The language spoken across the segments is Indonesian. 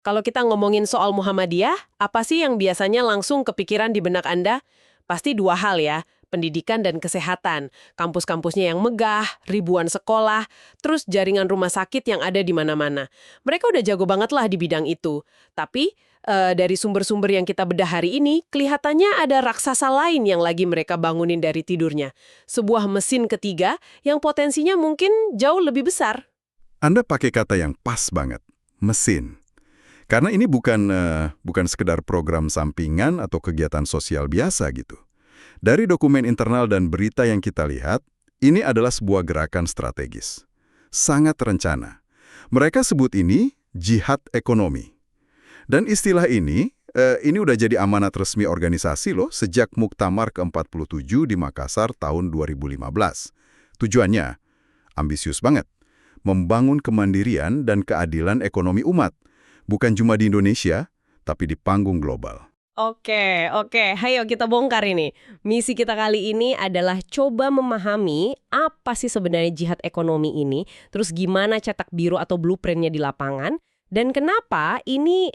Kalau kita ngomongin soal Muhammadiyah, apa sih yang biasanya langsung kepikiran di benak Anda? Pasti dua hal ya, pendidikan dan kesehatan. Kampus-kampusnya yang megah, ribuan sekolah, terus jaringan rumah sakit yang ada di mana-mana. Mereka udah jago banget lah di bidang itu. Tapi, dari sumber-sumber yang kita bedah hari ini, kelihatannya ada raksasa lain yang lagi mereka bangunin dari tidurnya. Sebuah mesin ketiga yang potensinya mungkin jauh lebih besar. Anda pakai kata yang pas banget, mesin. Karena ini bukan sekedar program sampingan atau kegiatan sosial biasa gitu. Dari dokumen internal dan berita yang kita lihat, ini adalah sebuah gerakan strategis. Sangat terencana. Mereka sebut ini jihad ekonomi. Dan istilah ini udah jadi amanat resmi organisasi loh sejak Muktamar ke-47 di Makassar tahun 2015. Tujuannya, ambisius banget. Membangun kemandirian dan keadilan ekonomi umat. Bukan cuma di Indonesia, tapi di panggung global. Oke, hayo kita bongkar ini. Misi kita kali ini adalah coba memahami apa sih sebenarnya jihad ekonomi ini, terus gimana cetak biru atau blueprint-nya di lapangan, dan kenapa ini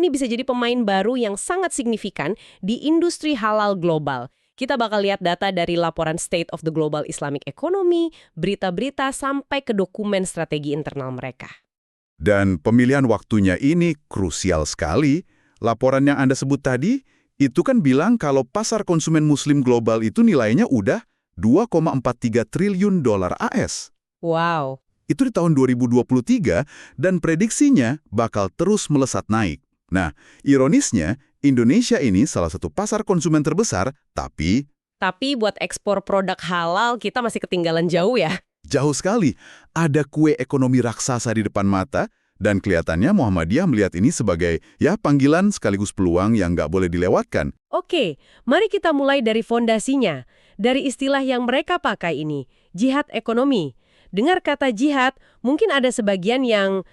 bisa jadi pemain baru yang sangat signifikan di industri halal global. Kita bakal lihat data dari laporan State of the Global Islamic Economy, berita-berita, sampai ke dokumen strategi internal mereka. Dan pemilihan waktunya ini krusial sekali. Laporan yang Anda sebut tadi, itu kan bilang kalau pasar konsumen muslim global itu nilainya udah 2,43 triliun dolar AS. Wow. Itu di tahun 2023 dan prediksinya bakal terus melesat naik. Nah, ironisnya, Indonesia ini salah satu pasar konsumen terbesar, tapi buat ekspor produk halal kita masih ketinggalan jauh ya. jauh sekali. Ada kue ekonomi raksasa di depan mata, dan kelihatannya Muhammadiyah melihat ini sebagai panggilan sekaligus peluang yang nggak boleh dilewatkan. Oke, mari kita mulai dari fondasinya. Dari istilah yang mereka pakai ini, jihad ekonomi. Dengar kata jihad, mungkin ada sebagian yang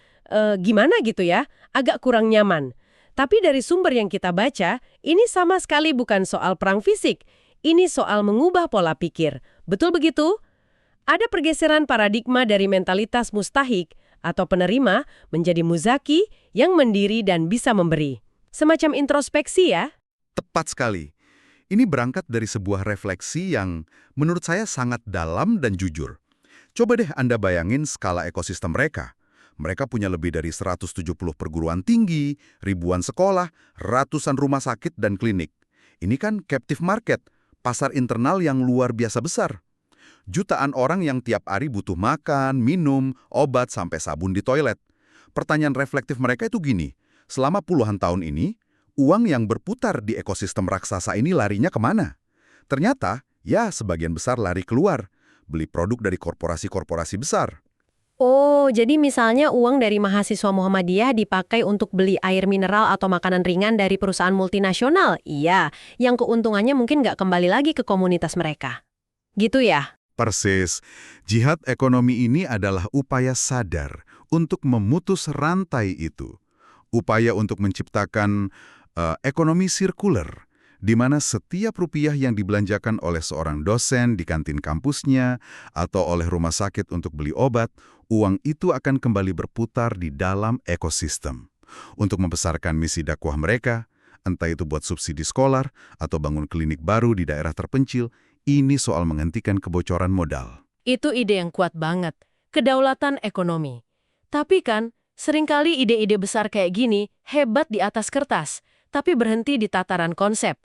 gimana gitu ya, agak kurang nyaman. Tapi dari sumber yang kita baca, ini sama sekali bukan soal perang fisik. Ini soal mengubah pola pikir. Betul begitu? Ada pergeseran paradigma dari mentalitas mustahik atau penerima menjadi muzaki yang mendiri dan bisa memberi. Semacam introspeksi ya. Tepat sekali. Ini berangkat dari sebuah refleksi yang menurut saya sangat dalam dan jujur. Coba deh Anda bayangin skala ekosistem mereka. Mereka punya lebih dari 170 perguruan tinggi, ribuan sekolah, ratusan rumah sakit dan klinik. Ini kan captive market, pasar internal yang luar biasa besar. Jutaan orang yang tiap hari butuh makan, minum, obat, sampai sabun di toilet. Pertanyaan reflektif mereka itu gini, selama puluhan tahun ini, uang yang berputar di ekosistem raksasa ini larinya kemana? Ternyata, sebagian besar lari keluar, beli produk dari korporasi-korporasi besar. Oh, jadi misalnya uang dari mahasiswa Muhammadiyah dipakai untuk beli air mineral atau makanan ringan dari perusahaan multinasional? Iya, yang keuntungannya mungkin nggak kembali lagi ke komunitas mereka. Gitu ya? Persis, jihad ekonomi ini adalah upaya sadar untuk memutus rantai itu. Upaya untuk menciptakan ekonomi sirkuler, di mana setiap rupiah yang dibelanjakan oleh seorang dosen di kantin kampusnya atau oleh rumah sakit untuk beli obat, uang itu akan kembali berputar di dalam ekosistem. Untuk membesarkan misi dakwah mereka, entah itu buat subsidi sekolah atau bangun klinik baru di daerah terpencil, ini soal menghentikan kebocoran modal. Itu ide yang kuat banget. Kedaulatan ekonomi. Tapi kan, seringkali ide-ide besar kayak gini hebat di atas kertas, tapi berhenti di tataran konsep.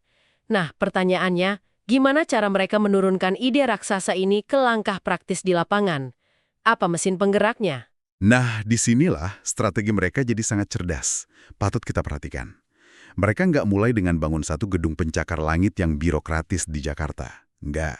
Nah, pertanyaannya, gimana cara mereka menurunkan ide raksasa ini ke langkah praktis di lapangan? Apa mesin penggeraknya? Nah, disinilah strategi mereka jadi sangat cerdas. Patut kita perhatikan. Mereka nggak mulai dengan bangun satu gedung pencakar langit yang birokratis di Jakarta. Nggak.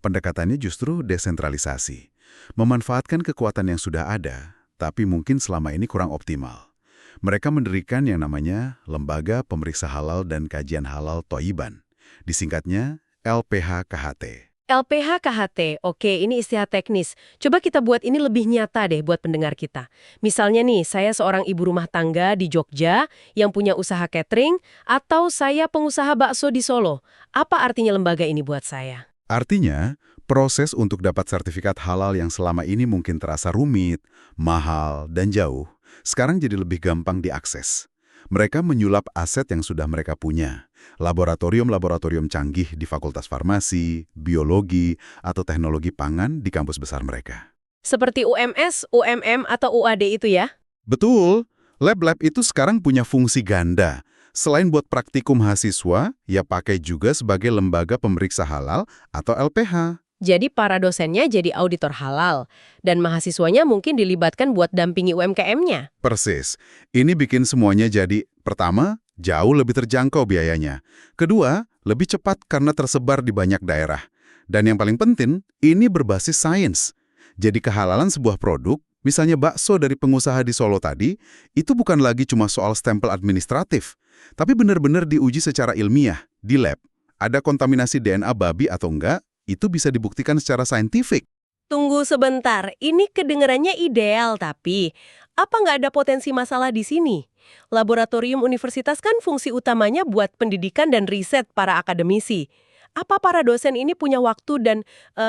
Pendekatannya justru desentralisasi. Memanfaatkan kekuatan yang sudah ada, tapi mungkin selama ini kurang optimal. Mereka mendirikan yang namanya Lembaga Pemeriksa Halal dan Kajian Halal Thoiban. Disingkatnya LPHKHT. LPHKHT, oke, ini istilah teknis. Coba kita buat ini lebih nyata deh buat pendengar kita. Misalnya nih, saya seorang ibu rumah tangga di Jogja yang punya usaha catering, atau saya pengusaha bakso di Solo. Apa artinya lembaga ini buat saya? Artinya, proses untuk dapat sertifikat halal yang selama ini mungkin terasa rumit, mahal, dan jauh, sekarang jadi lebih gampang diakses. Mereka menyulap aset yang sudah mereka punya. Laboratorium-laboratorium canggih di Fakultas Farmasi, Biologi, atau Teknologi Pangan di kampus besar mereka. Seperti UMS, UMM, atau UAD itu ya? Betul, lab-lab itu sekarang punya fungsi ganda. Selain buat praktikum mahasiswa, ya pakai juga sebagai lembaga pemeriksa halal atau LPH. Jadi para dosennya jadi auditor halal, dan mahasiswanya mungkin dilibatkan buat dampingi UMKM-nya. Persis. Ini bikin semuanya jadi, pertama, jauh lebih terjangkau biayanya. Kedua, lebih cepat karena tersebar di banyak daerah. Dan yang paling penting, ini berbasis sains. Jadi kehalalan sebuah produk, misalnya bakso dari pengusaha di Solo tadi, itu bukan lagi cuma soal stempel administratif, tapi benar-benar diuji secara ilmiah, di lab. Ada kontaminasi DNA babi atau enggak, itu bisa dibuktikan secara saintifik. Tunggu sebentar, ini kedengarannya ideal tapi apa nggak ada potensi masalah di sini? Laboratorium universitas kan fungsi utamanya buat pendidikan dan riset para akademisi. Apa para dosen ini punya waktu dan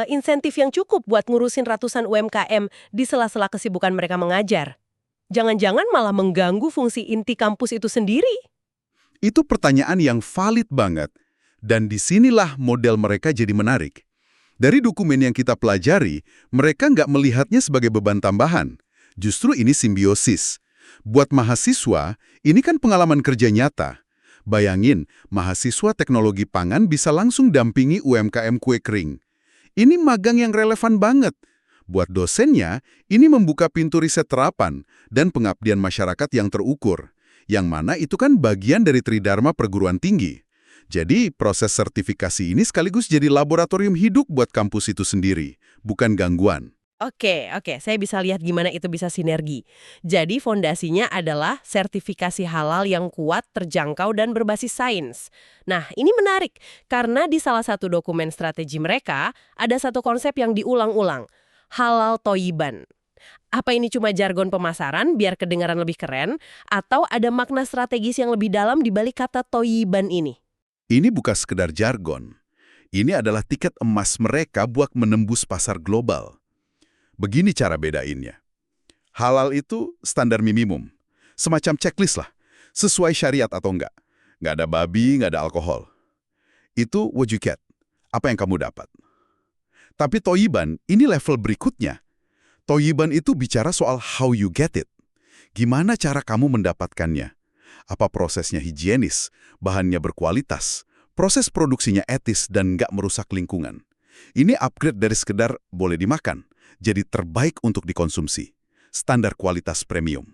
insentif yang cukup buat ngurusin ratusan UMKM di sela-sela kesibukan mereka mengajar? Jangan-jangan malah mengganggu fungsi inti kampus itu sendiri? Itu pertanyaan yang valid banget. Dan disinilah model mereka jadi menarik. Dari dokumen yang kita pelajari, mereka nggak melihatnya sebagai beban tambahan. Justru ini simbiosis. Buat mahasiswa, ini kan pengalaman kerja nyata. Bayangin, mahasiswa teknologi pangan bisa langsung dampingi UMKM kue kering. Ini magang yang relevan banget. Buat dosennya, ini membuka pintu riset terapan dan pengabdian masyarakat yang terukur. Yang mana itu kan bagian dari tridharma perguruan tinggi. Jadi, proses sertifikasi ini sekaligus jadi laboratorium hidup buat kampus itu sendiri, bukan gangguan. Oke, saya bisa lihat gimana itu bisa sinergi. Jadi fondasinya adalah sertifikasi halal yang kuat, terjangkau, dan berbasis sains. Nah, ini menarik, karena di salah satu dokumen strategi mereka, ada satu konsep yang diulang-ulang, halal toyiban. Apa ini cuma jargon pemasaran biar kedengaran lebih keren, atau ada makna strategis yang lebih dalam di balik kata toyiban ini? Ini bukan sekedar jargon. Ini adalah tiket emas mereka buat menembus pasar global. Begini cara bedainnya. Halal itu standar minimum. Semacam checklist lah. Sesuai syariat atau enggak. Nggak ada babi, nggak ada alkohol. Itu what you get. Apa yang kamu dapat. Tapi toyiban, ini level berikutnya. Toyiban itu bicara soal how you get it. Gimana cara kamu mendapatkannya? Apa prosesnya higienis, bahannya berkualitas, proses produksinya etis dan nggak merusak lingkungan. Ini upgrade dari sekedar boleh dimakan, jadi terbaik untuk dikonsumsi. Standar kualitas premium.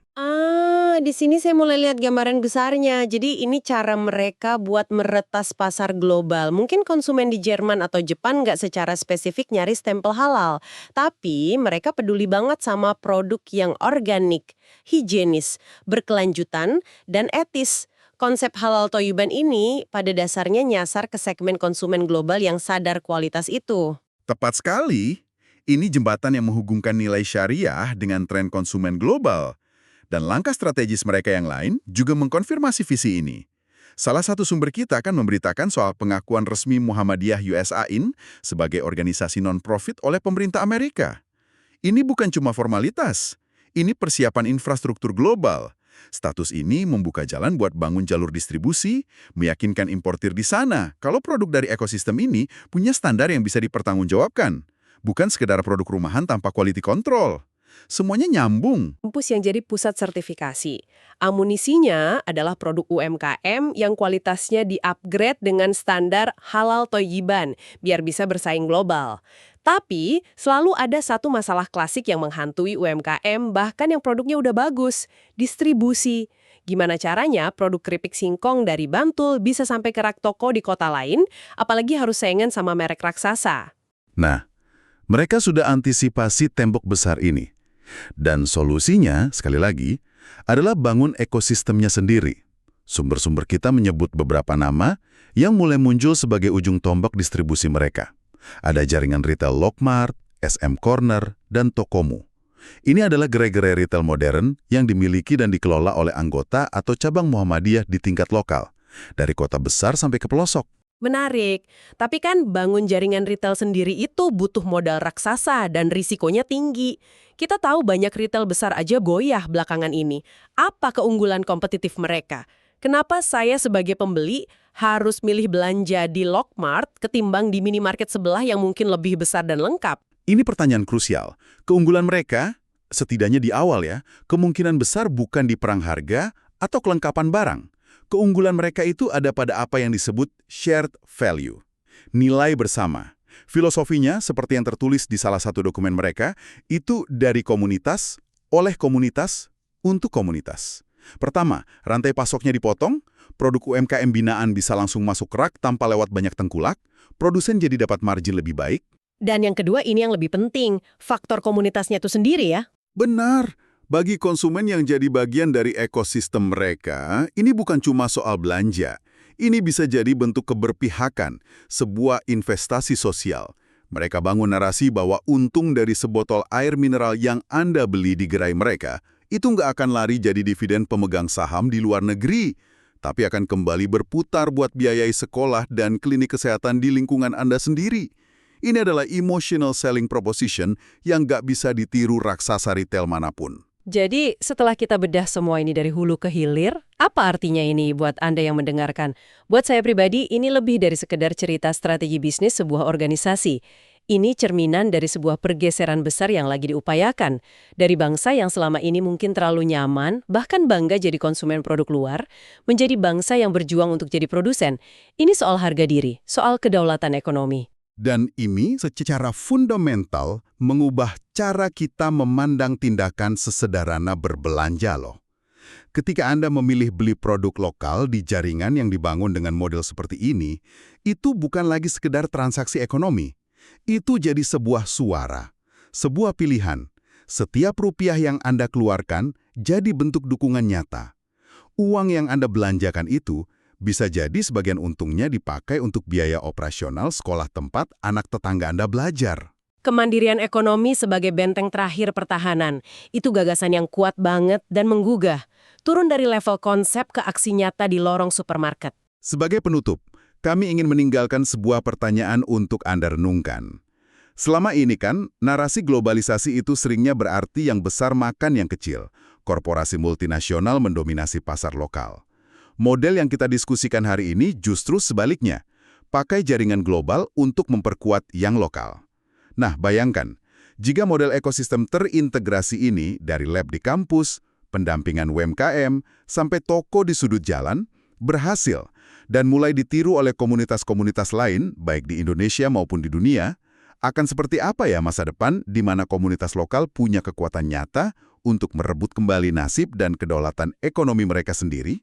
Di sini saya mulai lihat gambaran besarnya. Jadi ini cara mereka buat meretas pasar global. Mungkin konsumen di Jerman atau Jepang nggak secara spesifik nyari stempel halal. Tapi mereka peduli banget sama produk yang organik, higienis, berkelanjutan, dan etis. Konsep halal toyiban ini pada dasarnya nyasar ke segmen konsumen global yang sadar kualitas itu. Tepat sekali. Ini jembatan yang menghubungkan nilai syariah dengan tren konsumen global. Dan langkah strategis mereka yang lain juga mengkonfirmasi visi ini. Salah satu sumber kita akan memberitakan soal pengakuan resmi Muhammadiyah USAIN sebagai organisasi non-profit oleh pemerintah Amerika. Ini bukan cuma formalitas, ini persiapan infrastruktur global. Status ini membuka jalan buat bangun jalur distribusi, meyakinkan importir di sana kalau produk dari ekosistem ini punya standar yang bisa dipertanggungjawabkan. Bukan sekedar produk rumahan tanpa quality control. Semuanya nyambung. Kampus yang jadi pusat sertifikasi. Amunisinya adalah produk UMKM yang kualitasnya di-upgrade dengan standar halal toyiban, biar bisa bersaing global. Tapi, selalu ada satu masalah klasik yang menghantui UMKM, bahkan yang produknya udah bagus, distribusi. Gimana caranya produk keripik singkong dari Bantul bisa sampai ke rak toko di kota lain, apalagi harus saingan sama merek raksasa. Nah, mereka sudah antisipasi tembok besar ini. Dan solusinya, sekali lagi, adalah bangun ekosistemnya sendiri. Sumber-sumber kita menyebut beberapa nama yang mulai muncul sebagai ujung tombak distribusi mereka. Ada jaringan retail Lokmart, SM Corner, dan Tokomu. Ini adalah gerai-gerai retail modern yang dimiliki dan dikelola oleh anggota atau cabang Muhammadiyah di tingkat lokal, dari kota besar sampai ke pelosok. Menarik. Tapi kan bangun jaringan retail sendiri itu butuh modal raksasa dan risikonya tinggi. Kita tahu banyak retail besar aja goyah belakangan ini. Apa keunggulan kompetitif mereka? Kenapa saya sebagai pembeli harus milih belanja di Lokmart ketimbang di minimarket sebelah yang mungkin lebih besar dan lengkap? Ini pertanyaan krusial. Keunggulan mereka, setidaknya di awal ya, kemungkinan besar bukan di perang harga atau kelengkapan barang. Keunggulan mereka itu ada pada apa yang disebut shared value, nilai bersama. Filosofinya, seperti yang tertulis di salah satu dokumen mereka, itu dari komunitas, oleh komunitas, untuk komunitas. Pertama, rantai pasoknya dipotong, produk UMKM binaan bisa langsung masuk rak tanpa lewat banyak tengkulak, produsen jadi dapat margin lebih baik. Dan yang kedua ini yang lebih penting, faktor komunitasnya itu sendiri ya. Benar. Bagi konsumen yang jadi bagian dari ekosistem mereka, ini bukan cuma soal belanja. Ini bisa jadi bentuk keberpihakan, sebuah investasi sosial. Mereka bangun narasi bahwa untung dari sebotol air mineral yang Anda beli di gerai mereka, itu nggak akan lari jadi dividen pemegang saham di luar negeri, tapi akan kembali berputar buat biayai sekolah dan klinik kesehatan di lingkungan Anda sendiri. Ini adalah emotional selling proposition yang nggak bisa ditiru raksasa retail manapun. Jadi setelah kita bedah semua ini dari hulu ke hilir, apa artinya ini buat Anda yang mendengarkan? Buat saya pribadi, ini lebih dari sekedar cerita strategi bisnis sebuah organisasi. Ini cerminan dari sebuah pergeseran besar yang lagi diupayakan. Dari bangsa yang selama ini mungkin terlalu nyaman, bahkan bangga jadi konsumen produk luar, menjadi bangsa yang berjuang untuk jadi produsen. Ini soal harga diri, soal kedaulatan ekonomi. Dan ini secara fundamental mengubah cara kita memandang tindakan sesederhana berbelanja loh. Ketika Anda memilih beli produk lokal di jaringan yang dibangun dengan model seperti ini, itu bukan lagi sekedar transaksi ekonomi. Itu jadi sebuah suara, sebuah pilihan. Setiap rupiah yang Anda keluarkan jadi bentuk dukungan nyata. Uang yang Anda belanjakan itu bisa jadi sebagian untungnya dipakai untuk biaya operasional sekolah tempat anak tetangga Anda belajar. Kemandirian ekonomi sebagai benteng terakhir pertahanan, itu gagasan yang kuat banget dan menggugah. Turun dari level konsep ke aksi nyata di lorong supermarket. Sebagai penutup, kami ingin meninggalkan sebuah pertanyaan untuk Anda renungkan. Selama ini kan, narasi globalisasi itu seringnya berarti yang besar makan yang kecil. Korporasi multinasional mendominasi pasar lokal. Model yang kita diskusikan hari ini justru sebaliknya. Pakai jaringan global untuk memperkuat yang lokal. Nah, bayangkan, jika model ekosistem terintegrasi ini dari lab di kampus, pendampingan UMKM, sampai toko di sudut jalan, berhasil dan mulai ditiru oleh komunitas-komunitas lain, baik di Indonesia maupun di dunia, akan seperti apa ya masa depan di mana komunitas lokal punya kekuatan nyata untuk merebut kembali nasib dan kedaulatan ekonomi mereka sendiri?